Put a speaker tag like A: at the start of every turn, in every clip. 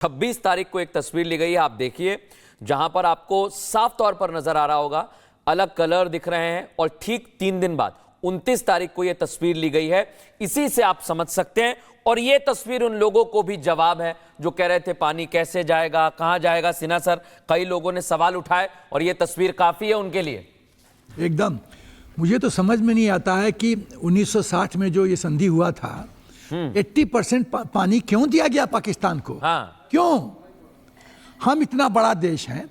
A: 26 तारीख को एक तस्वीर ली गई है, आप देखिए, जहां पर आपको साफ तौर पर नजर आ रहा होगा अलग कलर दिख रहे हैं। और ठीक 3 दिन बाद 29 तारीख को यह तस्वीर ली गई है। इसी से आप समझ सकते हैं। और यह तस्वीर उन लोगों को भी जवाब है जो कह रहे थे पानी कैसे जाएगा, कहां जाएगा। सिन्हा सर, कई लोगों ने सवाल उठाए और यह तस्वीर काफी है उनके लिए।
B: एकदम मुझे तो समझ में नहीं आता है कि 1960 में जो ये संधि हुआ था 80% पानी क्यों दिया गया पाकिस्तान को।
A: हाँ।
B: क्यों? हम इतना बड़ा देश हैं,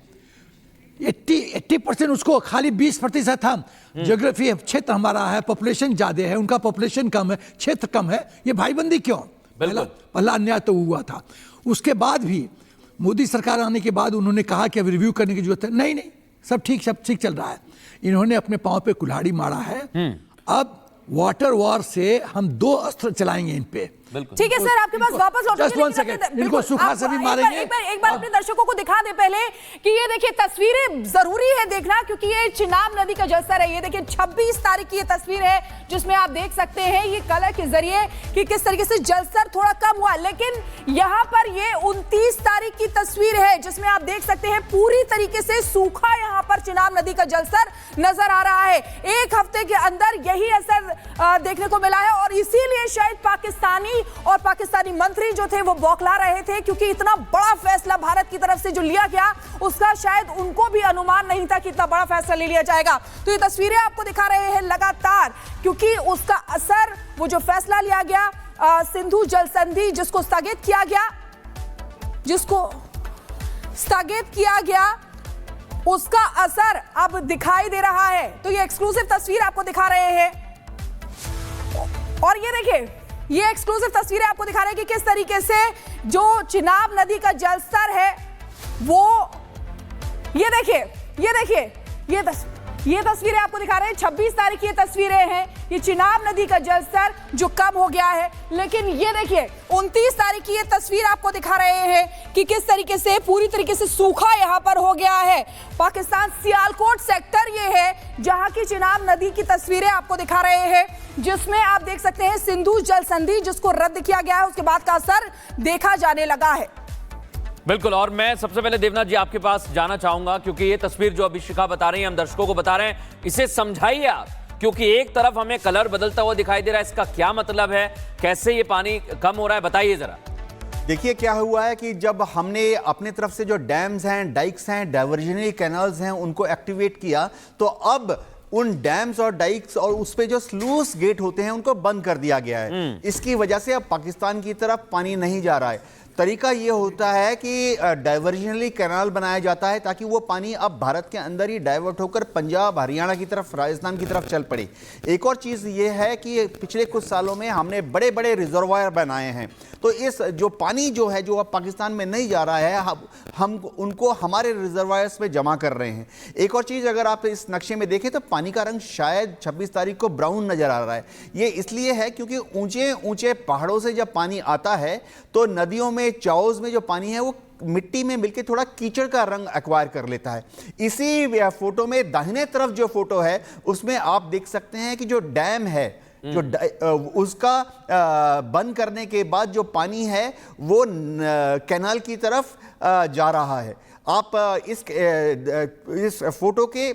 B: 80% उसको, खाली 20% हम। ज्योग्राफी क्षेत्र हमारा है, पॉपुलेशन ज्यादा है, उनका पॉपुलेशन कम है, क्षेत्र कम है। ये भाईबंदी क्यों? पहला अन्याय तो हुआ था। उसके बाद भी मोदी सरकार आने के बाद उन्होंने कहा कि अब रिव्यू करने की जरूरत है। नहीं, सब ठीक चल रहा है। इन्होंने अपने पांव पे कुल्हाड़ी मारा है। अब वाटर वॉर से हम 2 अस्त्र चलाएंगे इन पे।
C: ठीक है सर, आपके पास वापस लौटेंगे।
B: इनको सूखा से भी मारेंगे।
C: एक बार अपने दर्शकों को दिखा दे पहले कि ये देखिए तस्वीरें जरूरी है देखना, क्योंकि ये चिनाब नदी का जलस्तर है। ये देखिए 26 तारीख की ये तस्वीर है जिसमें आप देख सकते हैं ये कलर के जरिए कि किस तरीके से जलस्तर थोड़ा कम हुआ। लेकिन यहाँ पर ये 29 तारीख की तस्वीर है जिसमें आप देख सकते हैं पूरी तरीके से सूखा यहाँ पर चिनाब नदी का जलस्तर नजर आ रहा है। 1 हफ्ते के अंदर यही असर देखने को मिला है और इसीलिए शायद पाकिस्तानी मंत्री जो थे वो बौखला रहे थे, क्योंकि इतना बड़ा फैसला भारत की तरफ से जो लिया गया उसका शायद उनको भी अनुमान नहीं था कि इतना बड़ा फैसला ले लिया जाएगा। तो ये तस्वीरें आपको दिखा रहे हैं लगातार, क्योंकि उसका असर, वो जो फैसला लिया गया सिंधु जल संधि जिसको स्थगित किया गया उसका असर अब दिखाई दे रहा है। तो ये एक्सक्लूसिव तस्वीर आपको दिखा रहे हैं और ये देखिए, ये एक्सक्लूसिव तस्वीरें आपको दिखा रहे हैं कि किस तरीके से जो चिनाब नदी का जलस्तर है वो, ये तस्वीरें आपको दिखा रहे हैं। 26 तारीख की ये तस्वीरें हैं, ये चिनाब नदी का जलस्तर जो कम हो गया है। लेकिन ये देखिए 29 तारीख की ये तस्वीर आपको दिखा रहे हैं कि किस तरीके से पूरी तरीके से सूखा यहां पर हो गया है। पाकिस्तान सियालकोट सेक्टर ये है जहां की चिनाब नदी की तस्वीरें आपको दिखा रहे हैं, जिसमें आप देख सकते हैं सिंधु जल संधि जिसको रद्द किया गया है उसके बाद का असर देखा जाने लगा है।
A: बिल्कुल। और मैं सबसे पहले देवनाथ जी आपके पास जाना चाहूंगा, क्योंकि ये तस्वीर जो अभी शिखा बता रही है, हम दर्शकों को बता रहे हैं, इसे समझाइए आप, क्योंकि एक तरफ हमें कलर बदलता हुआ दिखाई दे रहा है। इसका क्या मतलब है, कैसे ये पानी कम हो रहा है, बताइए जरा।
D: देखिए क्या हुआ है कि जब हमने अपने तरफ से जो डैम्स हैं, डाइक्स हैं, डाइवर्जनरी कैनाल्स हैं, उनको एक्टिवेट किया, तो अब उन डैम्स और डाइक्स और उस पे जो स्लूस गेट होते हैं उनको बंद कर दिया गया है। इसकी वजह से अब पाकिस्तान की तरफ पानी नहीं जा रहा है। तरीका ये होता है कि डाइवर्जनली कैनाल बनाया जाता है ताकि वो पानी अब भारत के अंदर ही डाइवर्ट होकर पंजाब, हरियाणा की तरफ, राजस्थान की तरफ चल पड़े। एक और चीज़ ये है कि पिछले कुछ सालों में हमने बड़े बड़े रिजर्वायर बनाए हैं, तो इस जो पानी जो है जो अब पाकिस्तान में नहीं जा रहा है, हम उनको हमारे रिजर्वायर्स में जमा कर रहे हैं। एक और चीज़ अगर आप इस नक्शे में देखें तो पानी का रंग शायद 26 तारीख को ब्राउन नज़र आ रहा है। ये इसलिए है क्योंकि ऊंचे ऊंचे पहाड़ों से जब पानी आता है तो नदियों में, चाओज में जो पानी है वो मिट्टी में मिलकर थोड़ा कीचड़ का रंग एक्वायर कर लेता है। इसी फोटो में दाहिने तरफ जो फोटो है उसमें आप देख सकते हैं कि जो डैम है, जो उसका बंद करने के बाद जो पानी है वो कैनाल की तरफ जा रहा है। आप इस फोटो के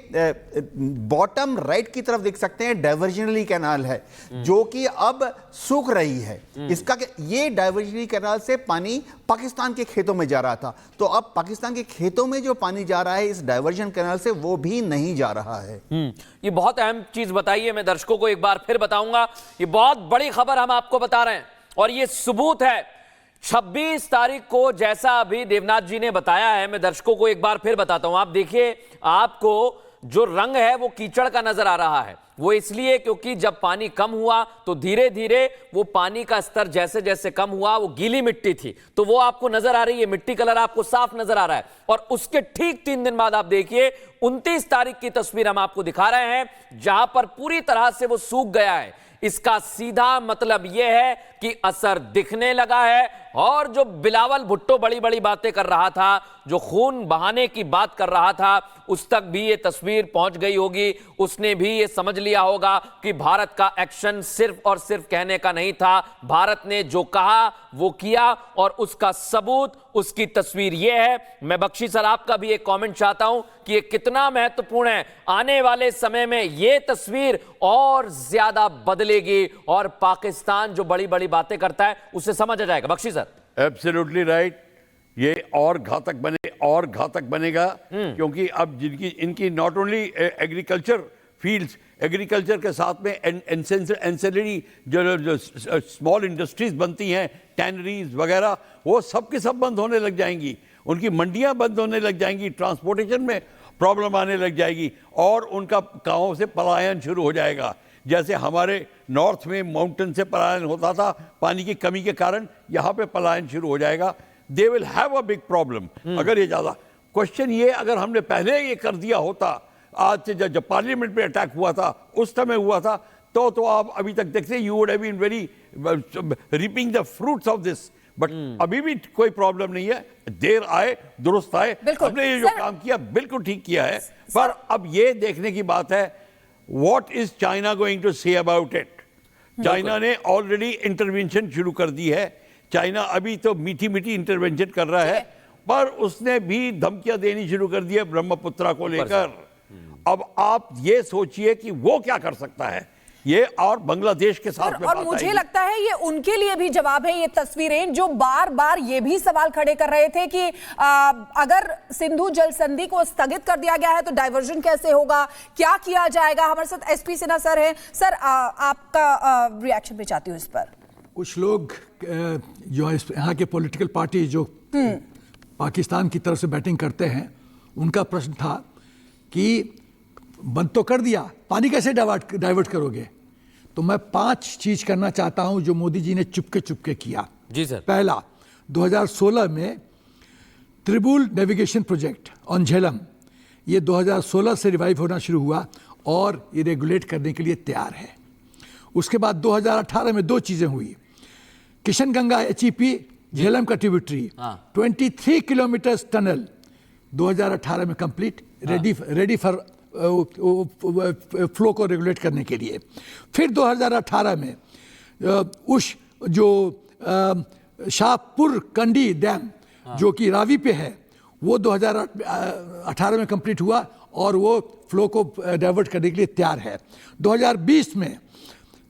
D: बॉटम राइट की तरफ देख सकते हैं डाइवर्जनरी कैनाल है जो कि अब सूख रही है। इसका ये डाइवर्जनरी कैनाल से पानी पाकिस्तान के खेतों में जा रहा था, तो अब पाकिस्तान के खेतों में जो पानी जा रहा है इस डाइवर्जन कैनाल से वो भी नहीं जा रहा है।
A: ये बहुत अहम चीज बताइए, मैं दर्शकों को एक बार फिर बताऊंगा। ये बहुत बड़ी खबर हम आपको बता रहे हैं और ये सबूत है 26 तारीख को, जैसा अभी देवनाथ जी ने बताया है। मैं दर्शकों को एक बार फिर बताता हूं। आप देखिए, आपको जो रंग है वो कीचड़ का नजर आ रहा है। वो इसलिए क्योंकि जब पानी कम हुआ तो धीरे धीरे वो पानी का स्तर जैसे जैसे कम हुआ, वो गीली मिट्टी थी तो वो आपको नजर आ रही है, मिट्टी कलर आपको साफ नजर आ रहा है। और उसके ठीक 3 दिन बाद आप देखिए 29 तारीख की तस्वीर हम आपको दिखा रहे हैं जहां पर पूरी तरह से वो सूख गया है। इसका सीधा मतलब यह है कि कि असर दिखने लगा है। और जो बिलावल भुट्टो बड़ी बड़ी बातें कर रहा था, जो खून बहाने की बात कर रहा था, उस तक भी ये तस्वीर पहुंच गई होगी। उसने भी ये समझ लिया होगा कि भारत का एक्शन सिर्फ और सिर्फ कहने का नहीं था। भारत ने जो कहा वो किया और उसका सबूत, उसकी तस्वीर ये है। मैं बख्शी सर आपका भी एक कमेंट चाहता हूं कि ये कितना महत्वपूर्ण है। आने वाले समय में ये तस्वीर और ज्यादा बदलेगी और पाकिस्तान जो बड़ी बड़ी बातें करता है उसे समझ आ जाएगा। बख्शी सर।
E: Absolutely right. ये और घातक बनेगा क्योंकि अब इनकी not only agriculture fields, agriculture के साथ में एंसेलरी जो स्मॉल इंडस्ट्रीज बनती हैं, टैनरीज वगैरह, वो सब के सब बंद होने लग जाएंगी। उनकी मंडियां बंद होने लग जाएंगी, ट्रांसपोर्टेशन में प्रॉब्लम आने लग जाएगी और उनका गांवों से पलायन शुरू हो जाएगा। जैसे हमारे नॉर्थ में माउंटेन से पलायन होता था पानी की कमी के कारण, यहाँ पे पलायन शुरू हो जाएगा। They will have a big problem अगर ये ज़्यादा। क्वेश्चन ये, अगर हमने पहले ये कर दिया होता, आज से जब पार्लियामेंट में अटैक हुआ था उस समय हुआ था, तो आप अभी तक देखते you would have been very reaping the fruits of this. But अभी भी कोई प्रॉब्लम नहीं है। देर आए दुरुस्त आए, हमने ये जो काम किया बिल्कुल ठीक किया है। पर अब ये देखने की बात है, what is China going to say about it. China ने ऑलरेडी इंटरवेंशन शुरू कर दी है। चाइना अभी तो मीठी मीठी इंटरवेंशन कर रहा है, पर उसने भी धमकियां देनी शुरू कर दी है ब्रह्मपुत्रा को लेकर। अब आप ये सोचिए कि वो क्या कर सकता है ये, और बांग्लादेश के साथ में
C: और मुझे लगता है ये उनके लिए भी जवाब है, ये तस्वीरें जो बार बार ये भी सवाल खड़े कर रहे थे कि अगर सिंधु जल संधि को स्थगित कर दिया गया है तो डाइवर्जन कैसे होगा, क्या किया जाएगा। हमारे साथ एसपी सिन्हा सर हैं। सर आपका रिएक्शन भी चाहती हूँ इस पर।
B: कुछ लोग जो यहाँ के पॉलिटिकल पार्टी जो पाकिस्तान की तरफ से बैटिंग करते हैं, उनका प्रश्न था कि बंद तो कर दिया, पानी कैसे डाइवर्ट करोगे। तो मैं 5 चीज करना चाहता हूं जो मोदी जी ने चुपके किया।
A: जी सर।
B: पहला, 2016 में triple navigation project on Jhelum, ये 2016 से रिवाइव होना शुरू हुआ और ये रेगुलेट करने के लिए तैयार है। उसके बाद 2018 में 2 चीजें हुई। किशन गंगा HEP झेलम का ट्रिब्यूटरी 23 किलोमीटर टनल 2018 में कंप्लीट, रेडी फॉर फ्लो को रेगुलेट करने के लिए। फिर 2018 में उस जो शाहपुर कंडी डैम जो कि रावी पे है, वो 2018 में कंप्लीट हुआ और वो फ्लो को डाइवर्ट करने के लिए तैयार है। 2020 में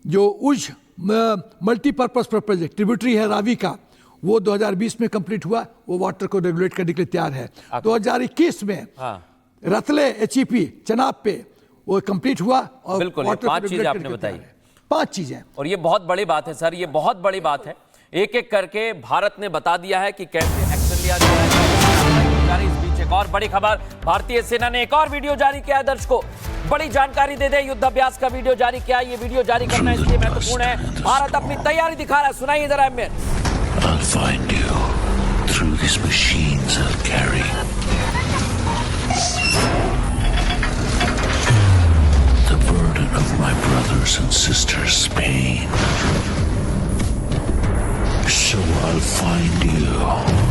B: जो उज मल्टीपर्पज प्रोजेक्ट ट्रिब्यूटरी है रावी का, वो 2020 में कंप्लीट हुआ, वो वाटर को रेगुलेट करने के लिए तैयार है। 2021 में रतले HEP चनाब पे वो कंप्लीट हुआ और
A: बिल्कुल 5 चीजें आपने बताई।
B: 5 चीजें, और
A: ये बहुत बड़ी बात है सर, ये बहुत बड़ी बात है। एक एक करके भारत ने बता दिया है कि कैसे एक्शन लिया जाए। इस बीच एक और बड़ी खबर, भारतीय सेना ने एक और वीडियो जारी किया है। दर्शकों बड़ी जानकारी दे दे, युद्धाभ्यास का वीडियो जारी किया। ये वीडियो जारी करना इसलिए महत्वपूर्ण है, भारत अपनी तैयारी दिखा रहा है। सुनाइए जरा अहमियत।
F: I'll find you through these machines I'll carry. The burden of my brothers and sisters' pain. So I'll find you.